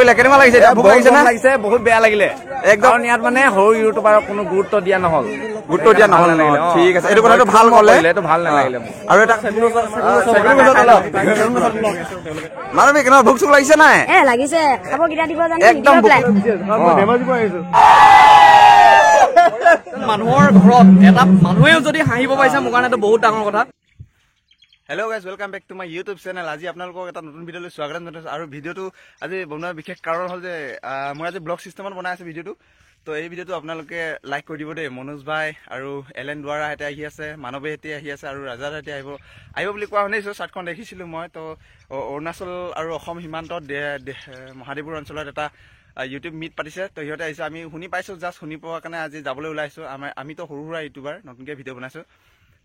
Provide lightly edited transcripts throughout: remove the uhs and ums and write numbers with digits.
কৰিলে কেনেকুৱা লাগিছে এটা ভোক লাগিছে না লাগিছে বহুত বেয়া লাগিলে একদম ইয়াত মানে সৰু ইউটিউবাৰক কোনো গুৰুত্ব দিয়া নহল ঠিক আছে এইটো কথাটো ভাল ক'লে এইটো ভাল নালাগিলে আৰু এটা মানৱী কেনেকুৱা ভোক চোক লাগিছে নাই লাগিছে খাব কিটা দিব জানো একদম মানুহৰ ঘৰত এটা মানুহেও যদি হাঁহিব পাইছে মোৰ কাৰণে বহুত ডাঙৰ কথা hello' guys welcome back to my YouTube channel আজি আপোনালোকক এটা নতুন ভিডিঅ'লৈ স্বাগতম জনাইছোঁ আৰু ভিডিঅ'টো আজি বনোৱাৰ বিশেষ কাৰণ হ'ল যে মই আজি ব্লগ চিষ্টেমত বনাই আছোঁ ভিডিঅ'টো তো এই ভিডিঅ'টো আপোনালোকে লাইক কৰি দিব দেই মনোজ ভাই আৰু এলেন দুৱাৰাহঁতে আহি আছে মানৱীহঁতে আহি আছে আৰু ৰাজাহঁতে আহিব বুলি কোৱা শুনিছোঁ চাৰ্টখন দেখিছিলোঁ মই তো অৰুণাচল আৰু অসম সীমান্তত মহাদেৱপুৰ অঞ্চলত এটা ইউটিউব মিট পাতিছে তো সিহঁতে আহিছে আমি শুনি পাইছোঁ জাষ্ট শুনি পোৱাৰ কাৰণে আজি যাবলৈ ওলাইছোঁ আমিতো সৰু সুৰা ইউটিউবাৰ নতুনকৈ ভিডিঅ' বনাইছোঁ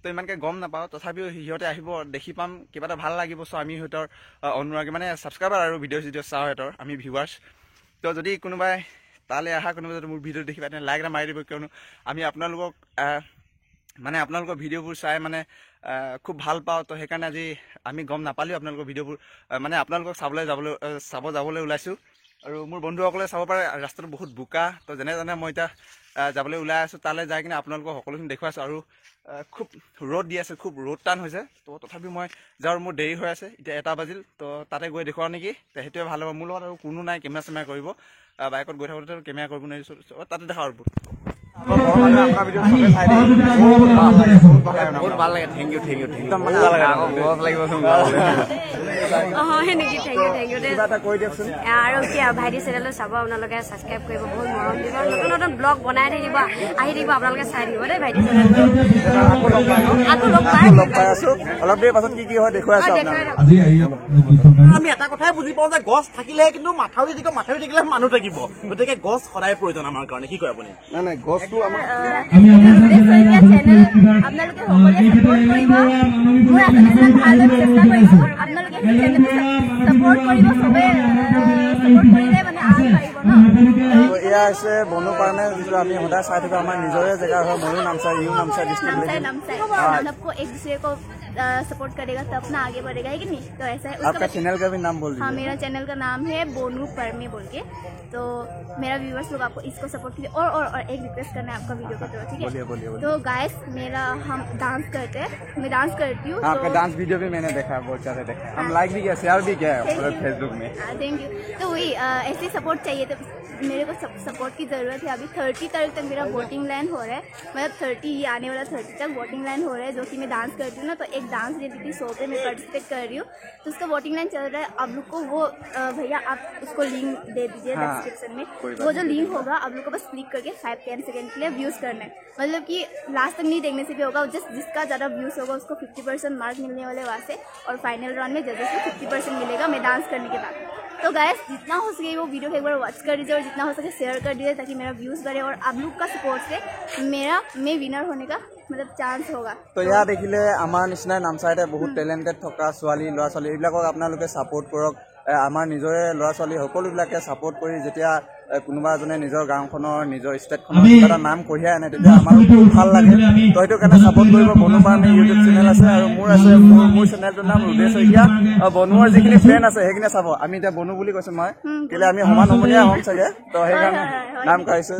তো ইমানকৈ গম নাপাওঁ তথাপিও সিহঁতে আহিব দেখি পাম কিবা এটা ভাল লাগিব চ' আমি সিহঁতৰ অনুৰাগী মানে ছাবস্ক্ৰাইবাৰ আৰু ভিডিঅ' চিডিঅ' চাওঁ সিহঁতৰ আমি ভিউৱাৰ্ছ তো যদি কোনোবাই তালৈ অহা কোনোবাই যদি মোৰ ভিডিঅ' দেখি পাই তেনে লাইক এটা মাৰি দিব কিয়নো আমি আপোনালোকক মানে আপোনালোকৰ ভিডিঅ'বোৰ চাই মানে খুব ভাল পাওঁ তো সেইকাৰণে আজি আমি গম নাপালেও আপোনালোকৰ ভিডিঅ'বোৰ মানে আপোনালোকক চাব যাবলৈ ওলাইছোঁ আৰু মোৰ বন্ধুসকলে চাব পাৰে ৰাস্তাটো বহুত বোকা তো যেনে মই এতিয়া যাবলৈ ওলাই আছোঁ তালৈ যাই কিনে আপোনালোকক সকলোখিনি দেখুৱাইছোঁ আৰু খুব ৰ'দ দি আছে খুব ৰ'দ টান হৈছে তো তথাপিও মই যাওঁ মোৰ দেৰি হৈ আছে এতিয়া 1 বাজিল তো তাতে গৈ দেখুৱাওঁ নেকি তো সেইটোৱে ভাল হ'ব মোৰ লগত আৰু কোনো নাই কেমেৰা চেমেৰা কৰিব বাইকত গৈ থাকোঁতে কেমেৰা কৰিব নোৱাৰিছোঁ তাতে দেখাওঁ আৰু বহুত ভাল লাগে থেংক ইউ আৰু কি ভাইটি চেনেলটো চাব আপোনালোকে ছাবস্ক্ৰাইব কৰিব বহুত মৰম দিব নতুন নতুন ব্লগ বনাই থাকিব আহি থাকিব আপোনালোকে চাই দিব দেই ভাইটি চেনেলটো আকৌ লগ পাই আছোঁ অলপ দেৰি পাছত কি হয় দেখুৱাই আছোঁ আমি এটা কথাই বুজি পাওঁ যে গছ থাকিলে কিন্তু মাথাউৰি থাকিলে মানুহ থাকিব গতিকে গছ সদায় প্ৰয়োজন আমাৰ কাৰণে কি কয় আপুনি নাই গছটো আমাৰ আপোনালোকে সকলোৱে ছাপোৰ্ট কৰিব মই আপোনালোকে ভালদৰে চেষ্টা কৰিছোঁ আপোনালোকে ছাপোৰ্ট কৰিব চবে ছাপোৰ্ট কৰিলে মানে আগবাঢ়িব ন এয়া হৈছে বনো কাৰণে যিটো আমি সদায় চাই থাকোঁ আমাৰ নিজৰে জেগা হয় ময়ো নামচাই নামচাই डिस्ट्रिक्ट सबको एक दूसरे को सपोर्ट करेगा तब ना आगे बढ़ेगा है कि नहीं तो ऐसा है आपका चैनल का भी नाम बोल दीजिए हाँ मेरा चैनल का नाम है बोनू परमे बोल के तो मेरा व्यूअर्स लोग आपको इसको सपोर्ट कीजिए और एक रिक्वेस्ट करना है आपका वीडियो को ठीक है बोलिए तो गाइस मेरा हम डांस करते हैं मैं डांस करती हूँ आपका डांस वीडियो भी मैंने देखा है बहुत सारे देखा हम लाइक भी किया शेयर भी किया है फेसबुक में थैंक यू तो वही ऐसे सपोर्ट चाहिए तो मेरे को सपोर्ट की ज़रूरत है अभी 30 तारीख तक मेरा वोटिंग लाइन हो रहा है मतलब 30 ही आने वाला 30 तक वोटिंग लाइन हो रहा है जो कि मैं डांस करती हूँ ना तो एक डांस रियलिटी शो पे मैं पार्टिसिपेट कर रही हूँ तो उसका वोटिंग लाइन चल रहा है आप लोग को वो भैया आप उसको लिंक दे दीजिए डिस्क्रिप्शन में वो जो लिंक होगा आप लोग को बस क्लिक करके 5-10 सेकेंड के लिए व्यूज़ करना है मतलब कि लास्ट तक नहीं देखने से भी होगा जस्ट जिसका ज़्यादा व्यूज़ होगा उसको 50% मार्क मिलने वाले वहाँ से और फाइनल राउंड में जजेस को 50% मिलेगा मैं डांस करने के बाद तो गाइस जितना हो सके वो वीडियो को एक बार वॉच कर दीजिए और जितना हो सके शेयर कर दीजिए ताकि मेरा व्यूज़ बढ़े और आप लोग का सपोर्ट से मैं विनर होने का मतलब चांस होगा तो यहाँ देखिले आमार निचिना नामचाइते बहुत टेलेंटेड थका ছোৱালী ল'ৰা ছোৱালী এইবিলাকক আপোনালোকে সাপোৰ্ট কৰক আমাৰ নিজৰে ল'ৰা ছোৱালী সকলোবিলাকে সাপোৰ্ট কৰি যেতিয়া কোনোবা এজনে নিজৰ গাঁওখনৰ নিজৰ ষ্টেটখনৰ এটা নাম কঢ়িয়াই আনে তেতিয়া আমাৰো খুব ভাল লাগে তো সেইটো কাৰণে সাপোৰ্ট কৰিব বনুৰ ইউটিউব চেনেল আছে আৰু মোৰ চেনেলটোৰ নাম ৰুদেশ শইকীয়া বনুৰ যিখিনি ফ্ৰেণ্ড আছে সেইখিনি চাব আমি এতিয়া বনু বুলি কৈছোঁ মই কেলে আমি সমান সমনীয়া হ'ম চাগে তো সেইকাৰণে নাম কাঢ়িছোঁ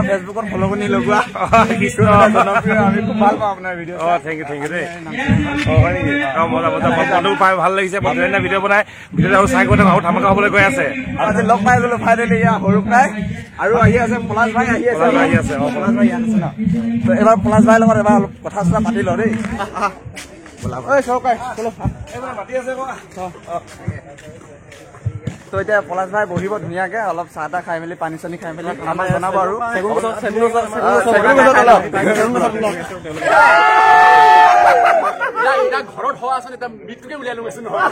ফেচবুকত ফলো কৰি লগোৱা আমি খুব ভাল পাওঁ আপোনাৰ ভিডিঅ' থেংক ইউ দেই মজা পাই ভাল লাগিছে বন্ধুজনে ভিডিঅ' বনাই ভিডিঅ'টো আৰু চাই গৈ থাকক আৰু ধামাকা হ'বলৈ গৈ আছে আজি লগ পাই গ'লো ফাইনেলি সৰু প্ৰায় আৰু আহি আছে পলাশ ভাই আহি আছে পলাশ ভাই আছে ন তো এবাৰ পলাশ ভাইৰ লগত এবাৰ অলপ কথা চথা পাতি লওঁ দেই চৰকাৰ চলো এইবাৰ মাতি আছে তো এতিয়া পলাশ ভাই বহিব ধুনীয়াকে অলপ চাহ তাহ খাই মেলি পানী চানী খাই মেলি আমাক জনাব আৰু ঘৰত হোৱা আছে মৃত্যুকে উলিয়াই লৈ গৈছো নহয়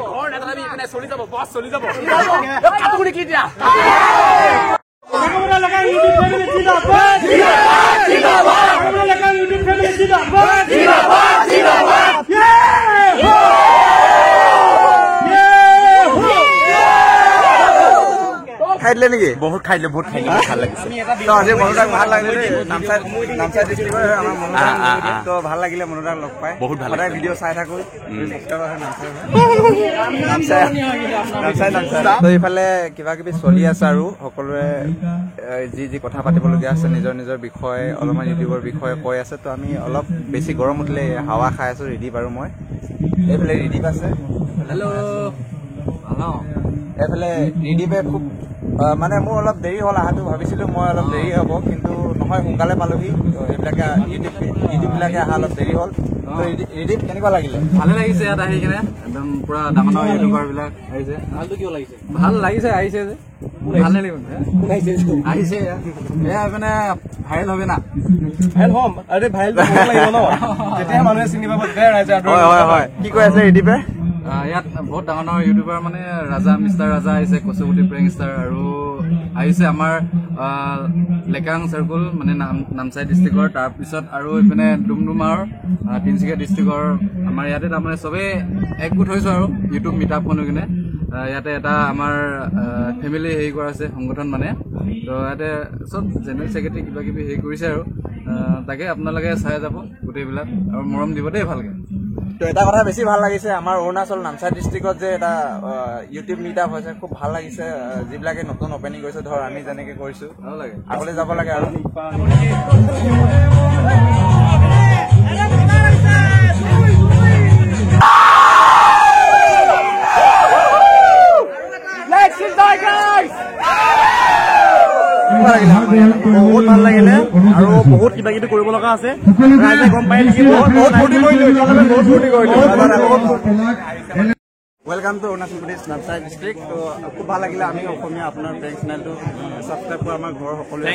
ঘৰ নেতাবি চলি যাব বছ চলি যাব কাটুকুৰি কি দিয়া খাই দিলে নেকি বহুত খাই দিলে বহুত খাই দিলে ভাল লাগিছে আজি মনোদাক ভাল লাগিলে নামচাই ডিষ্ট্ৰিক্টৰ আমাৰ মনোদাক তো ভাল লাগিলে মনোদাক লগ পাই বহুত ভাল সদায় ভিডিঅ' চাই থাকো তো এইফালে কিবা কিবি চলি আছে আৰু সকলোৱে যি কথা পাতিবলগীয়া আছে নিজৰ নিজৰ বিষয়ে অলপমান ইউটিউবৰ বিষয়ে কৈ আছে তো আমি অলপ বেছি গৰম উঠিলে হাৱা খাই আছো ৰিদীপ আৰু মই এইফালে ৰিদীপ আছে এইফালে ৰিদীপে খুব মানে মোৰ অলপ দেৰি হ'ল আহাটো ভাবিছিলো মই অলপ দেৰি হ'ব কিন্তু নহয় সোনকালে পালোহি এইবিলাকে ইউটিউববিলাকে অহা অলপ দেৰি হ'ল তো ৰিদীপ কেনেকুৱা লাগিলে ভালে লাগিছে ইয়াত আহি কিনে একদম পুৰা ডাঙৰ ডাঙৰ ইউটিউবাৰ বিলাক আহিছে ভালটো কিয় লাগিছে ভাল লাগিছে আহিছে যে ভাল লাগিব আহিছে এয়া মানে ভাইৰেল হবে না ভাইৰেল হ'ম আৰে ভাইৰেল লাগিব ন তেতিয়া মানুহে চিনি পাব তেতিয়া ৰাইজে হয় কি কৈ আছে ৰিদীপে ইয়াত বহুত ডাঙৰ ডাঙৰ ইউটিউবাৰ মানে ৰাজা মিষ্টাৰ ৰাজা আহিছে কচুগুটি প্ৰেং ষ্টাৰ আৰু আহিছে আমাৰ লেকাং চাৰ্কুল মানে নামচাই ডিষ্ট্ৰিক্টৰ তাৰপিছত আৰু এইপিনে ডুমডুমাৰ তিনিচুকীয়া ডিষ্ট্ৰিক্টৰ আমাৰ ইয়াতে তাৰমানে চবেই একগোট হৈছো আৰু ইউটিউব মিটআপ শুনি কিনে ইয়াতে এটা আমাৰ ফেমিলি হেৰি কৰা আছে সংগঠন মানে তো ইয়াতে চব জেনেৰেল ছেক্ৰেটাৰী কিবা কিবি হেৰি কৰিছে আৰু তাকে আপোনালোকে চাই যাব গোটেইবিলাক আৰু মৰম দিব দেই ভালকে তো এটা কথা বেছি ভাল লাগিছে আমাৰ অৰুণাচল নামচাই ডিষ্ট্ৰিক্টত যে এটা ইউটিউব মিটআপ হৈছে খুব ভাল লাগিছে যিবিলাকে নতুন অপেনিং কৰিছে ধৰ আমি যেনেকে কৰিছো ভাল লাগে আগলৈ যাব লাগে আৰু বহুত ভাল লাগিলে আৰু বহুত কিবা কিবি কৰিব লগা আছে ৰাইজে গম পাই নেকি বহুত ফূৰ্তি কৰিলো welcome to Arunachal Pradesh Namsai district তো খুব ভাল লাগিলে আমি অসমীয়া আপোনাৰ প্ৰেং চেনেলটো ছাবস্ক্ৰাইব কৰা আমাৰ ঘৰৰ সকলোৱে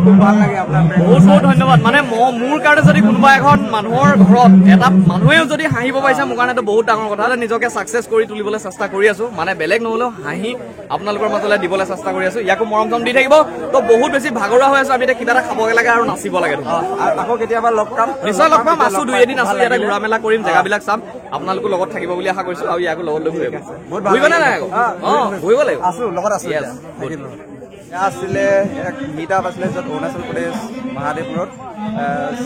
খুব ভাল লাগে আপোনাৰ বহুত বহুত ধন্যবাদ মানে মোৰ কাৰণে যদি কোনোবা এখন মানুহৰ ঘৰত এটা মানুহেও যদি হাঁহিব পাৰিছে মোৰ কাৰণে বহুত ডাঙৰ কথা নিজকে ছাকচেছ কৰি তুলিবলৈ চেষ্টা কৰি আছো মানে বেলেগ নহলেও হাঁহি আপোনালোকৰ মাজলৈ দিবলৈ চেষ্টা কৰি আছো ইয়াকো মৰম চৰম দি থাকিব তো বহুত বেছি ভাগৰুৱা হৈ আছো আমি এতিয়া কিবা এটা খাবগে লাগে আৰু নাচিব লাগে আকৌ কেতিয়াবা লগ পাম নিশ্চয় লগ পাম আছো দুই এদিন আছো ইয়াতে ঘূৰা মেলা কৰিম জেগাবিলাক চাম আপোনালোকো লগত থাকিব বুলি আশা কৰিছো আৰু ইয়াকো লগত লৈ ঘূৰিব নে নাই আকৌ ঘূৰিব লাগিব আছো লগত আছো আছিলে মিটআপ আছিলে য'ত অৰুণাচল প্ৰদেশ মহাদেৱপুৰত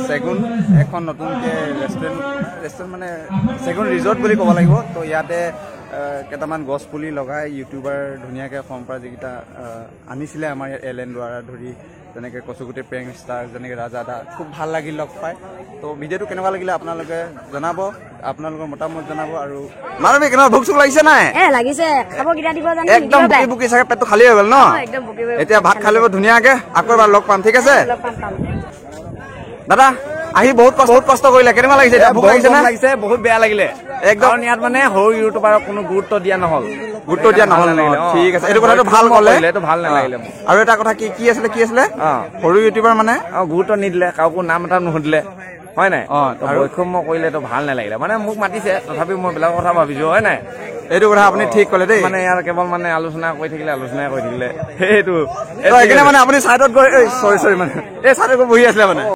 চেগুন এখন নতুনকৈ ৰেষ্টুৰেণ্ট মানে চেগুন ৰিজৰ্ট বুলি ক'ব লাগিব তো ইয়াতে কেইটামান গছ পুলি লগাই ইউটিউবাৰ ধুনীয়াকৈ অসমৰ পৰা যিকেইটা আনিছিলে আমাৰ ইয়াত এলেন দ্বাৰা ধৰি যেনেকৈ কচুগুটি প্ৰেং ষ্টাৰ যেনেকৈ ৰাজা দা খুব ভাল লাগিল লগ পাই তো ভিডিঅ'টো কেনেকুৱা লাগিলে আপোনালোকে জনাব আপোনালোকৰ মতামত জনাব আৰু মানৱী কেনেকুৱা ভোক চোক লাগিছে নাই লাগিছে খাব কিটা দিব জানো একদম বুকি বুকি চাগে পেটটো খালী হৈ গ'ল ন এতিয়া ভাত খাই ল'ব ধুনীয়াকৈ আকৌ এবাৰ লগ পাম ঠিক আছে দাদা আহি বহুত কষ্ট কৰিলে কেনেকুৱা লাগিছে ভোক লাগিছে নে লাগিছে বহুত বেয়া লাগিলে একদম ইয়াত মানে সৰু ইউটিউবাৰক কোনো গুৰুত্ব দিয়া নহ'ল ঠিক আছে এইটো কথাটো ভাল ক'লে এইটো ভাল নালাগিলে আৰু এটা কথা কি আছিলে সৰু ইউটিউবাৰ মানে গুৰুত্ব নিদিলে কাকো নাম এটা নুসুধিলে হয় নাই বৈষম্য কৰিলে এইটো ভাল নালাগিলে মানে মোক মাতিছে তথাপি মই বেলেগ কথা ভাবিছো হয় নাই এইটো কথা আপুনি ঠিক ক'লে দেই মানে ইয়াৰ কেৱল মানে আলোচনাই কৰি থাকিলে সেইটো সেইকাৰণে মানে আপুনি চাইডত গৈ চৰি মানে এই চাইডত গৈ বহি আছিলে মানে